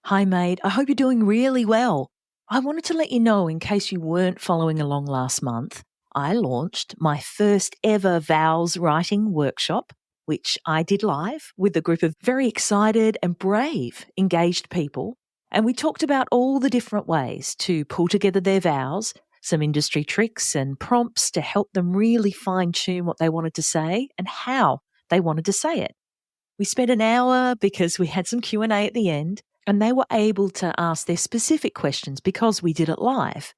Hi, mate. I hope you're doing really well. I wanted to let you know, in case you weren't following along last month, I launched my first ever vows writing workshop, which I did live with a group of very excited and brave, engaged people. And we talked about all the different ways to pull together their vows, some industry tricks and prompts to help them really fine tune what they wanted to say and how they wanted to say it. We spent an hour because we had some Q&A at the end, and they were able to ask their specific questions because we did it live.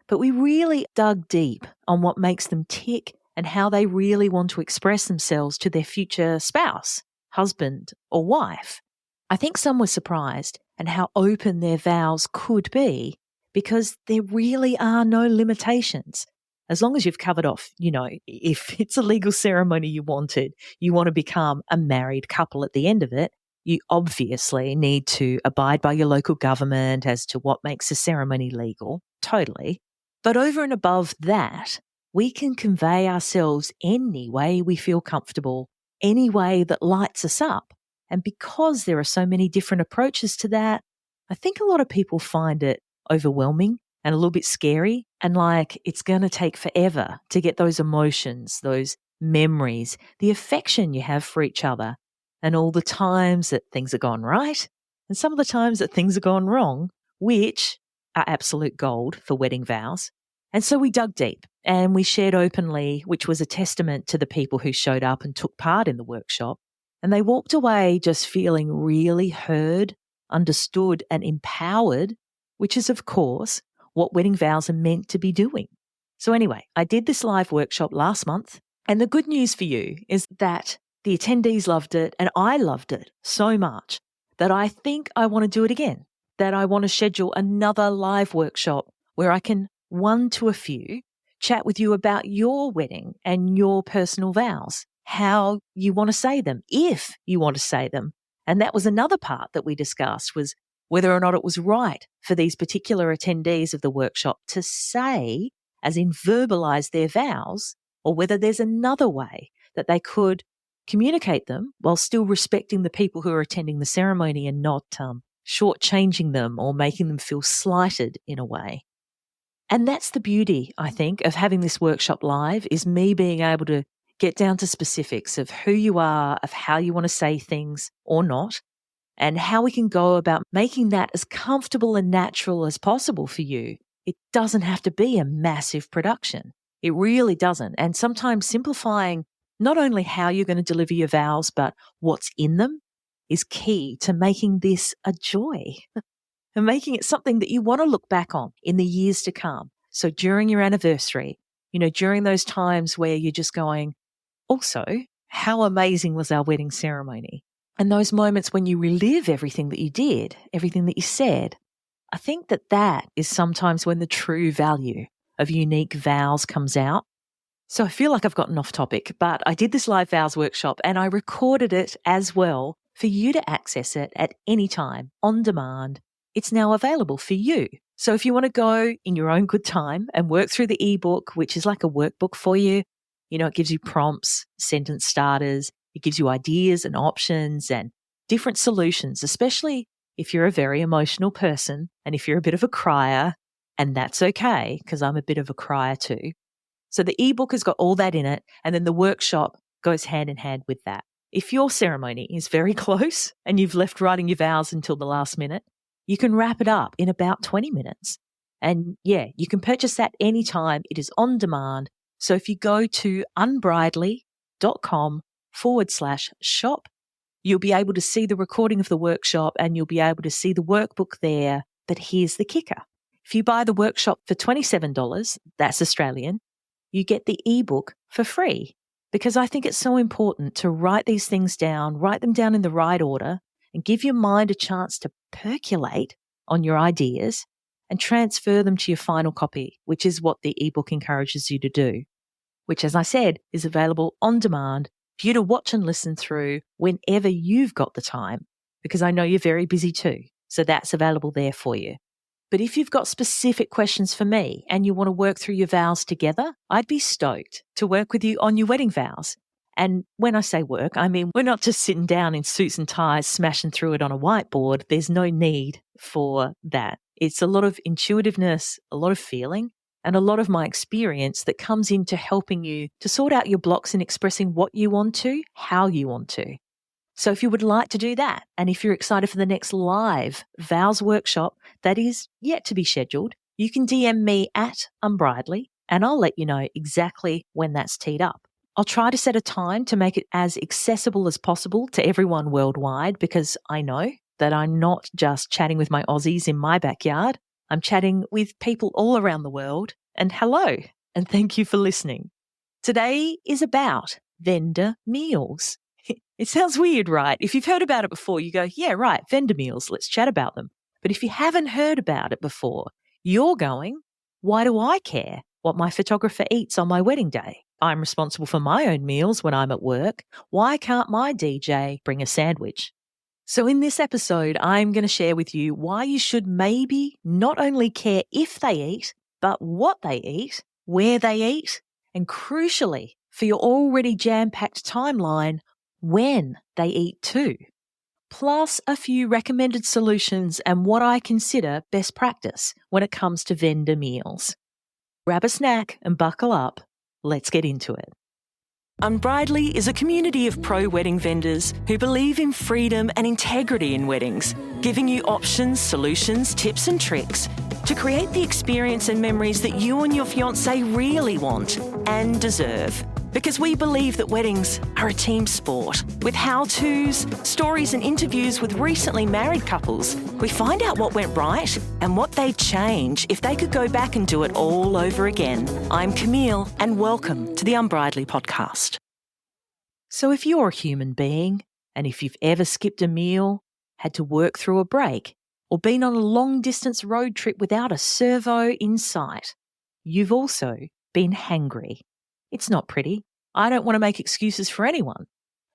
But we really dug deep on what makes them tick and how they really want to express themselves to their future spouse, husband, or wife. I think some were surprised at how open their vows could be because there really are no limitations. As long as you've covered off, if it's a legal ceremony you want to become a married couple at the end of it, you obviously need to abide by your local government as to what makes a ceremony legal, totally. But over and above that, we can convey ourselves any way we feel comfortable, any way that lights us up. And because there are so many different approaches to that, I think a lot of people find it overwhelming and a little bit scary and like it's going to take forever to get those emotions, those memories, the affection you have for each other, and all the times that things have gone right and some of the times that things have gone wrong, which are absolute gold for wedding vows. And so we dug deep and we shared openly, which was a testament to the people who showed up and took part in the workshop. And they walked away just feeling really heard, understood and empowered, which is, of course, what wedding vows are meant to be doing. So anyway, I did this live workshop last month. And the good news for you is that the attendees loved it and I loved it so much that I think I want to do it again, that I want to schedule another live workshop where I can, one to a few, chat with you about your wedding and your personal vows, how you want to say them, if you want to say them. And that was another part that we discussed, was whether or not it was right for these particular attendees of the workshop to say, as in verbalize their vows, or whether there's another way that they could communicate them while still respecting the people who are attending the ceremony and not shortchanging them or making them feel slighted in a way. And that's the beauty, I think, of having this workshop live, is me being able to get down to specifics of who you are, of how you want to say things or not, and how we can go about making that as comfortable and natural as possible for you. It doesn't have to be a massive production. It really doesn't. And sometimes simplifying not only how you're going to deliver your vows, but what's in them is key to making this a joy and making it something that you want to look back on in the years to come. So during your anniversary, during those times where you're just going, also, how amazing was our wedding ceremony? And those moments when you relive everything that you did, everything that you said, I think that is sometimes when the true value of unique vows comes out. So I feel like I've gotten off topic, but I did this live vows workshop and I recorded it as well for you to access it at any time on demand. It's now available for you. So if you want to go in your own good time and work through the ebook, which is like a workbook for you, it gives you prompts, sentence starters, it gives you ideas and options and different solutions, especially if you're a very emotional person and if you're a bit of a crier, and that's okay because I'm a bit of a crier too. So the ebook has got all that in it, and then the workshop goes hand in hand with that. If your ceremony is very close and you've left writing your vows until the last minute, you can wrap it up in about 20 minutes. And yeah, you can purchase that anytime. It is on demand. So if you go to unbridely.com/shop, you'll be able to see the recording of the workshop and you'll be able to see the workbook there. But here's the kicker. If you buy the workshop for $27, that's Australian, you get the ebook for free, because I think it's so important to write these things down, write them down in the right order, and give your mind a chance to percolate on your ideas and transfer them to your final copy, which is what the ebook encourages you to do, which, as I said, is available on demand for you to watch and listen through whenever you've got the time, because I know you're very busy too. So that's available there for you. But if you've got specific questions for me and you want to work through your vows together, I'd be stoked to work with you on your wedding vows. And when I say work, I mean we're not just sitting down in suits and ties, smashing through it on a whiteboard. There's no need for that. It's a lot of intuitiveness, a lot of feeling, and a lot of my experience that comes into helping you to sort out your blocks in expressing what you want to, how you want to. So if you would like to do that, and if you're excited for the next live vows workshop that is yet to be scheduled, you can DM me at Unbridely, and I'll let you know exactly when that's teed up. I'll try to set a time to make it as accessible as possible to everyone worldwide, because I know that I'm not just chatting with my Aussies in my backyard. I'm chatting with people all around the world. And hello, and thank you for listening. Today is about vendor meals. It sounds weird, right? If you've heard about it before, you go, yeah, right, vendor meals, let's chat about them. But if you haven't heard about it before, you're going, why do I care what my photographer eats on my wedding day? I'm responsible for my own meals when I'm at work. Why can't my DJ bring a sandwich? So in this episode, I'm going to share with you why you should maybe not only care if they eat, but what they eat, where they eat, and crucially, for your already jam-packed timeline, when they eat too. Plus a few recommended solutions and what I consider best practice when it comes to vendor meals. Grab a snack and buckle up. Let's get into it. Unbridely is a community of pro-wedding vendors who believe in freedom and integrity in weddings, giving you options, solutions, tips and tricks to create the experience and memories that you and your fiancé really want and deserve. Because we believe that weddings are a team sport. With how-tos, stories and interviews with recently married couples, we find out what went right and what they'd change if they could go back and do it all over again. I'm Camille, and welcome to the Unbridely podcast. So if you're a human being, and if you've ever skipped a meal, had to work through a break, or been on a long-distance road trip without a servo in sight, you've also been hangry. It's not pretty. I don't want to make excuses for anyone,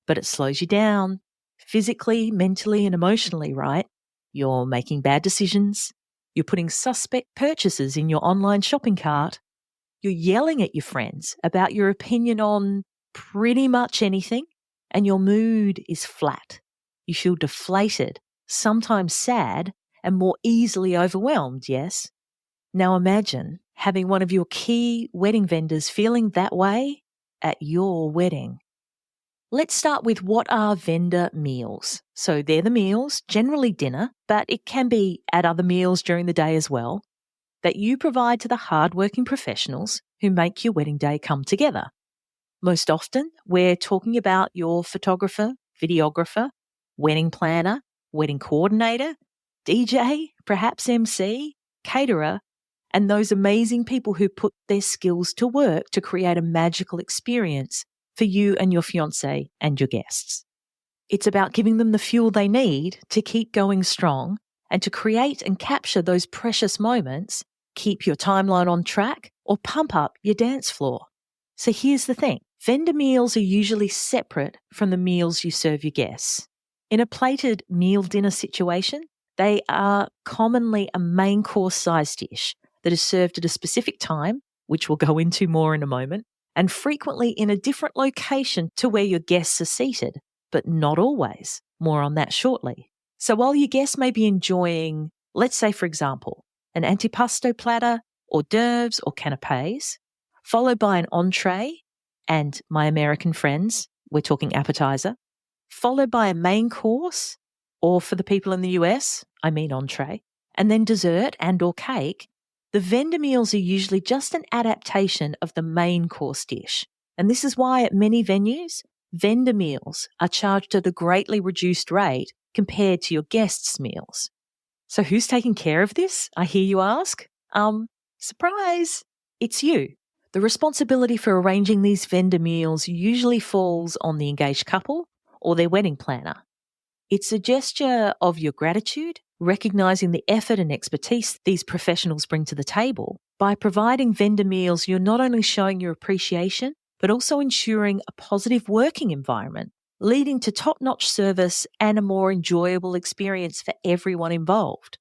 but it slows you down physically, mentally, and emotionally, right? You're making bad decisions. You're putting suspect purchases in your online shopping cart. You're yelling at your friends about your opinion on pretty much anything, and your mood is flat. You feel deflated, sometimes sad, and more easily overwhelmed, yes? Now imagine having one of your key wedding vendors feeling that way at your wedding. Let's start with what are vendor meals. So they're the meals, generally dinner, but it can be at other meals during the day as well, that you provide to the hardworking professionals who make your wedding day come together. Most often, we're talking about your photographer, videographer, wedding planner, wedding coordinator, DJ, perhaps MC, caterer, and those amazing people who put their skills to work to create a magical experience for you and your fiancé and your guests. It's about giving them the fuel they need to keep going strong and to create and capture those precious moments, keep your timeline on track, or pump up your dance floor. So here's the thing. Vendor meals are usually separate from the meals you serve your guests. In a plated meal dinner situation, they are commonly a main course size dish that is served at a specific time, which we'll go into more in a moment, and frequently in a different location to where your guests are seated, but not always. More on that shortly. So while your guests may be enjoying, let's say for example, an antipasto platter, hors d'oeuvres or canapes, followed by an entree, and my American friends, we're talking appetizer, followed by a main course, or for the people in the US, I mean entree, and then dessert and or cake, the vendor meals are usually just an adaptation of the main course dish. And this is why at many venues, vendor meals are charged at a greatly reduced rate compared to your guests' meals. So who's taking care of this, I hear you ask? Surprise, it's you. The responsibility for arranging these vendor meals usually falls on the engaged couple or their wedding planner. It's a gesture of your gratitude, recognizing the effort and expertise these professionals bring to the table. By providing vendor meals, you're not only showing your appreciation, but also ensuring a positive working environment, leading to top-notch service and a more enjoyable experience for everyone involved.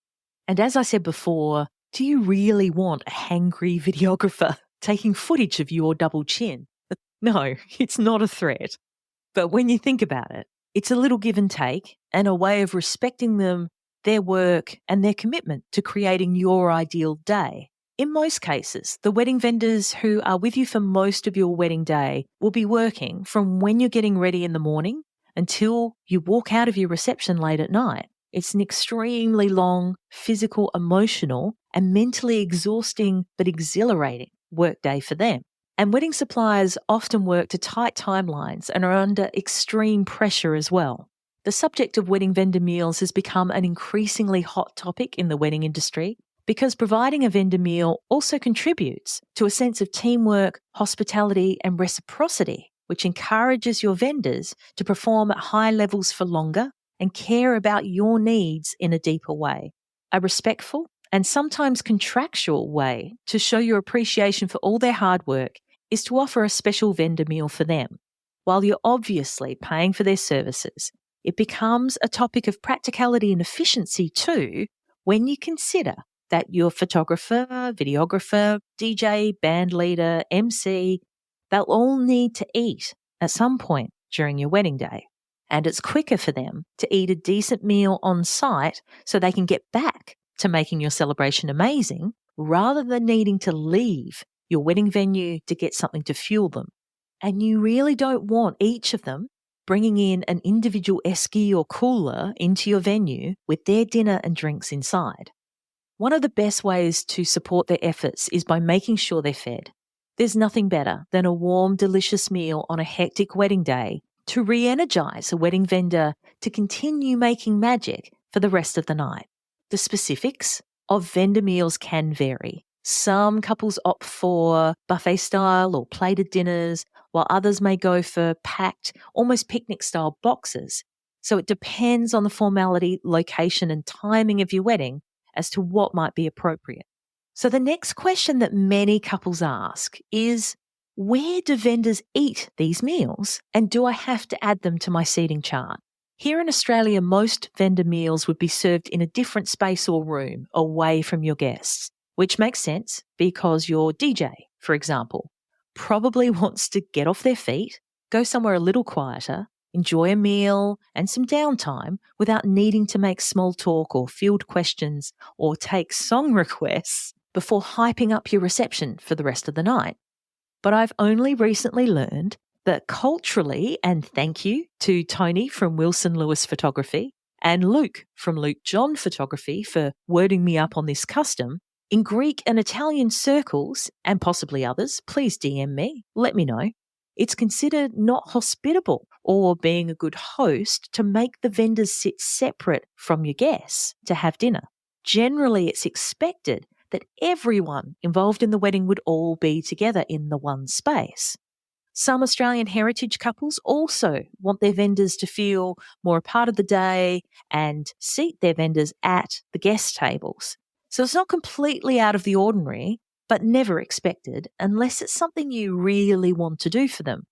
And as I said before, do you really want a hangry videographer taking footage of your double chin? No, it's not a threat. But when you think about it, it's a little give and take and a way of respecting them, their work and their commitment to creating your ideal day. In most cases, the wedding vendors who are with you for most of your wedding day will be working from when you're getting ready in the morning until you walk out of your reception late at night. It's an extremely long, physical, emotional, and mentally exhausting but exhilarating workday for them. And wedding suppliers often work to tight timelines and are under extreme pressure as well. The subject of wedding vendor meals has become an increasingly hot topic in the wedding industry because providing a vendor meal also contributes to a sense of teamwork, hospitality, and reciprocity, which encourages your vendors to perform at high levels for longer and care about your needs in a deeper way. A respectful and sometimes contractual way to show your appreciation for all their hard work is to offer a special vendor meal for them. While you're obviously paying for their services, it becomes a topic of practicality and efficiency too when you consider that your photographer, videographer, DJ, band leader, MC, they'll all need to eat at some point during your wedding day. And it's quicker for them to eat a decent meal on site so they can get back to making your celebration amazing rather than needing to leave your wedding venue to get something to fuel them. And you really don't want each of them bringing in an individual esky or cooler into your venue with their dinner and drinks inside. One of the best ways to support their efforts is by making sure they're fed. There's nothing better than a warm, delicious meal on a hectic wedding day to re-energize a wedding vendor to continue making magic for the rest of the night. The specifics of vendor meals can vary. Some couples opt for buffet style or plated dinners, while others may go for packed, almost picnic-style boxes. So it depends on the formality, location, and timing of your wedding as to what might be appropriate. So the next question that many couples ask is, where do vendors eat these meals, and do I have to add them to my seating chart? Here in Australia, most vendor meals would be served in a different space or room away from your guests, which makes sense because your DJ, for example, probably wants to get off their feet, go somewhere a little quieter, enjoy a meal and some downtime without needing to make small talk or field questions or take song requests before hyping up your reception for the rest of the night. But I've only recently learned that culturally, and thank you to Tony from Wilson Lewis Photography and Luke from Luke John Photography for wording me up on this custom, in Greek and Italian circles, and possibly others, please DM me, let me know, it's considered not hospitable or being a good host to make the vendors sit separate from your guests to have dinner. Generally, it's expected that everyone involved in the wedding would all be together in the one space. Some Australian heritage couples also want their vendors to feel more a part of the day and seat their vendors at the guest tables. So it's not completely out of the ordinary, but never expected unless it's something you really want to do for them.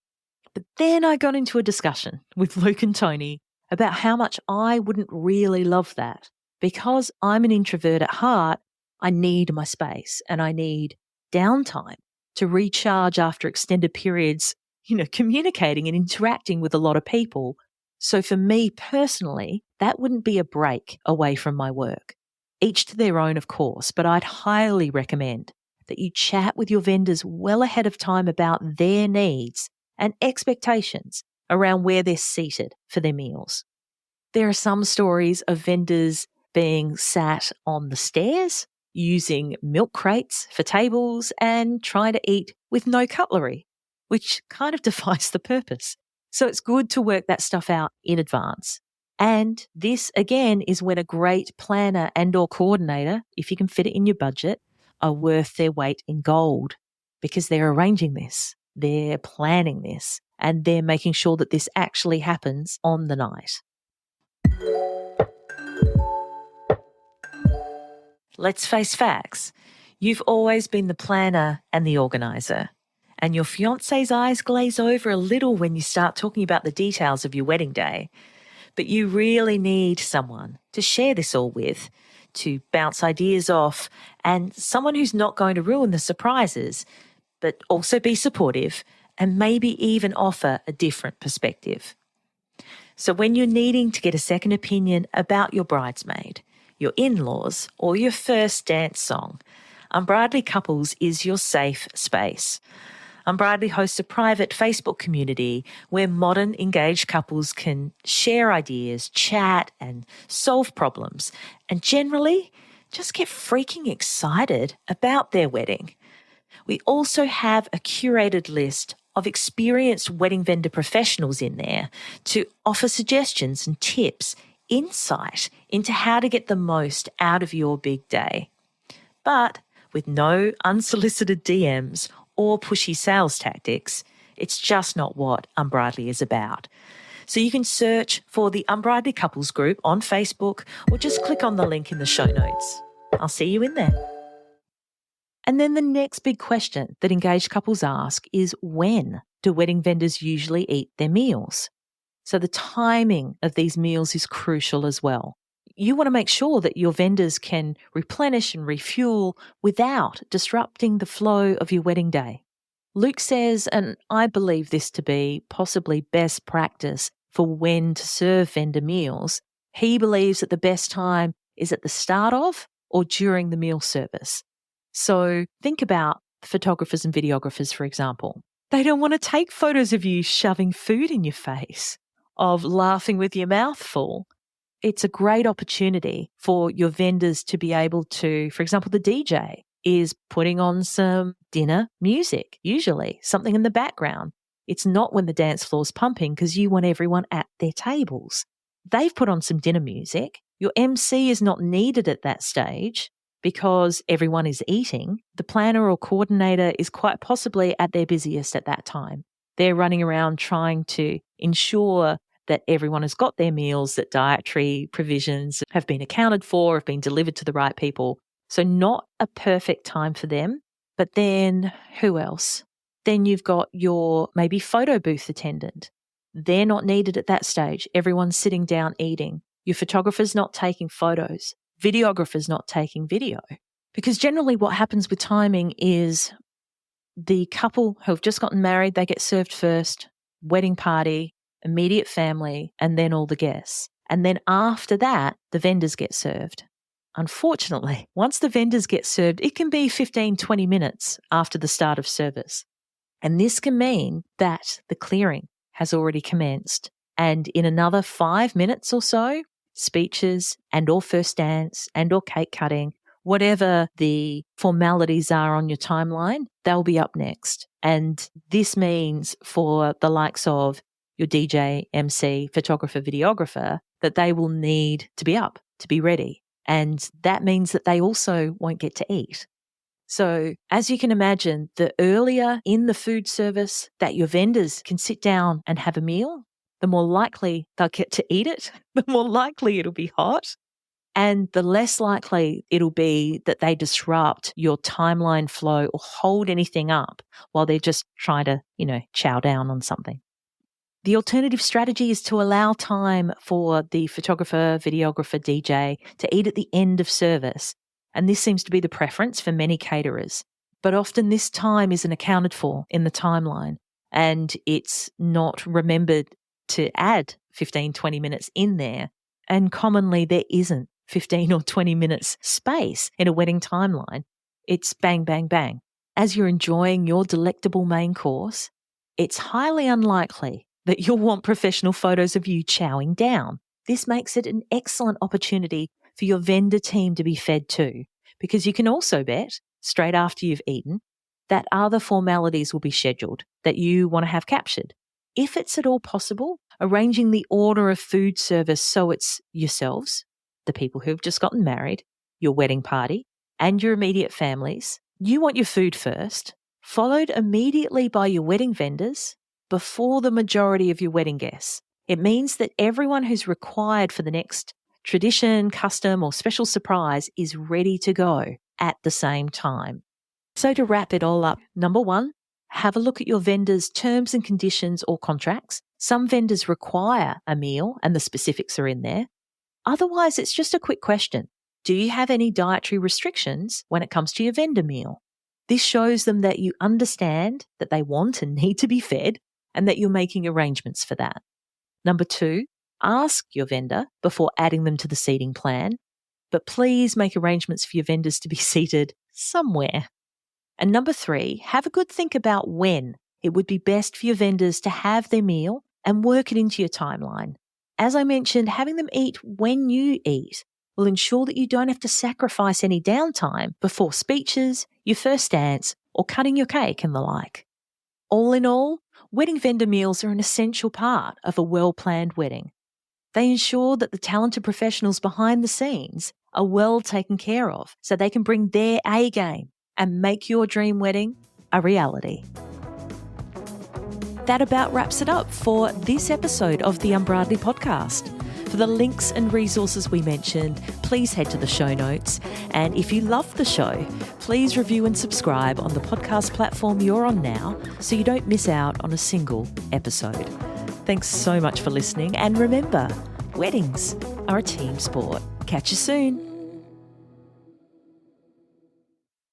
But then I got into a discussion with Luke and Tony about how much I wouldn't really love that. Because I'm an introvert at heart, I need my space and I need downtime to recharge after extended periods, communicating and interacting with a lot of people. So for me personally, that wouldn't be a break away from my work. Each to their own, of course, but I'd highly recommend that you chat with your vendors well ahead of time about their needs and expectations around where they're seated for their meals. There are some stories of vendors being sat on the stairs, using milk crates for tables and trying to eat with no cutlery, which kind of defies the purpose. So it's good to work that stuff out in advance. And this, again, is when a great planner and or coordinator, if you can fit it in your budget, are worth their weight in gold because they're arranging this, they're planning this, and they're making sure that this actually happens on the night. Let's face facts. You've always been the planner and the organizer, and your fiancé's eyes glaze over a little when you start talking about the details of your wedding day. But you really need someone to share this all with, to bounce ideas off, and someone who's not going to ruin the surprises, but also be supportive and maybe even offer a different perspective. So when you're needing to get a second opinion about your bridesmaid, your in-laws, or your first dance song, Unbridely Couples is your safe space. Unbridely hosts a private Facebook community where modern engaged couples can share ideas, chat, and solve problems, and generally just get freaking excited about their wedding. We also have a curated list of experienced wedding vendor professionals in there to offer suggestions and tips, insight into how to get the most out of your big day. But with no unsolicited DMs or pushy sales tactics, it's just not what Unbridely is about. So you can search for the Unbridely Couples group on Facebook or just click on the link in the show notes. I'll see you in there. And then the next big question that engaged couples ask is, when do wedding vendors usually eat their meals? So the timing of these meals is crucial as well. You want to make sure that your vendors can replenish and refuel without disrupting the flow of your wedding day. Luke says, and I believe this to be possibly best practice for when to serve vendor meals, he believes that the best time is at the start of or during the meal service. So think about photographers and videographers, for example. They don't want to take photos of you shoving food in your face, of laughing with your mouth full. It's a great opportunity for your vendors to be able to, for example, the DJ is putting on some dinner music, usually something in the background. It's not when the dance floor's pumping because you want everyone at their tables. They've put on some dinner music. Your MC is not needed at that stage because everyone is eating. The planner or coordinator is quite possibly at their busiest at that time. They're running around trying to ensure that everyone has got their meals, that dietary provisions have been accounted for, have been delivered to the right people. So not a perfect time for them. But then who else? Then you've got your maybe photo booth attendant. They're not needed at that stage. Everyone's sitting down eating. Your photographer's not taking photos. Videographer's not taking video. Because generally what happens with timing is the couple who have just gotten married, they get served first, wedding party, immediate family, and then all the guests. And then after that, the vendors get served. Unfortunately, once the vendors get served, it can be 15, 20 minutes after the start of service. And this can mean that the clearing has already commenced. And in another 5 minutes or so, speeches and or first dance and or cake cutting, whatever the formalities are on your timeline, they'll be up next. And this means for the likes of your DJ, MC, photographer, videographer, that they will need to be up, to be ready. And that means that they also won't get to eat. So as you can imagine, the earlier in the food service that your vendors can sit down and have a meal, the more likely they'll get to eat it, the more likely it'll be hot, and the less likely it'll be that they disrupt your timeline flow or hold anything up while they're just trying to, chow down on something. The alternative strategy is to allow time for the photographer, videographer, DJ to eat at the end of service. And this seems to be the preference for many caterers. But often this time isn't accounted for in the timeline, and it's not remembered to add 15, 20 minutes in there. And commonly there isn't 15 or 20 minutes space in a wedding timeline. It's bang, bang, bang. As you're enjoying your delectable main course, it's highly unlikely that you'll want professional photos of you chowing down. This makes it an excellent opportunity for your vendor team to be fed too, because you can also bet, straight after you've eaten, that other formalities will be scheduled that you want to have captured. If it's at all possible, arranging the order of food service so it's yourselves, the people who've just gotten married, your wedding party, and your immediate families. You want your food first, followed immediately by your wedding vendors, before the majority of your wedding guests. It means that everyone who's required for the next tradition, custom, or special surprise is ready to go at the same time. So to wrap it all up, number one, have a look at your vendors' terms and conditions or contracts. Some vendors require a meal and the specifics are in there. Otherwise, it's just a quick question. Do you have any dietary restrictions when it comes to your vendor meal? This shows them that you understand that they want and need to be fed, and that you're making arrangements for that. Number two, ask your vendor before adding them to the seating plan, but please make arrangements for your vendors to be seated somewhere. And number 3, have a good think about when it would be best for your vendors to have their meal and work it into your timeline. As I mentioned, having them eat when you eat will ensure that you don't have to sacrifice any downtime before speeches, your first dance, or cutting your cake and the like. All in all, wedding vendor meals are an essential part of a well-planned wedding. They ensure that the talented professionals behind the scenes are well taken care of so they can bring their A game and make your dream wedding a reality. That about wraps it up for this episode of the Unbridely podcast. For the links and resources we mentioned, please head to the show notes. And if you love the show, please review and subscribe on the podcast platform you're on now so you don't miss out on a single episode. Thanks so much for listening. And remember, weddings are a team sport. Catch you soon.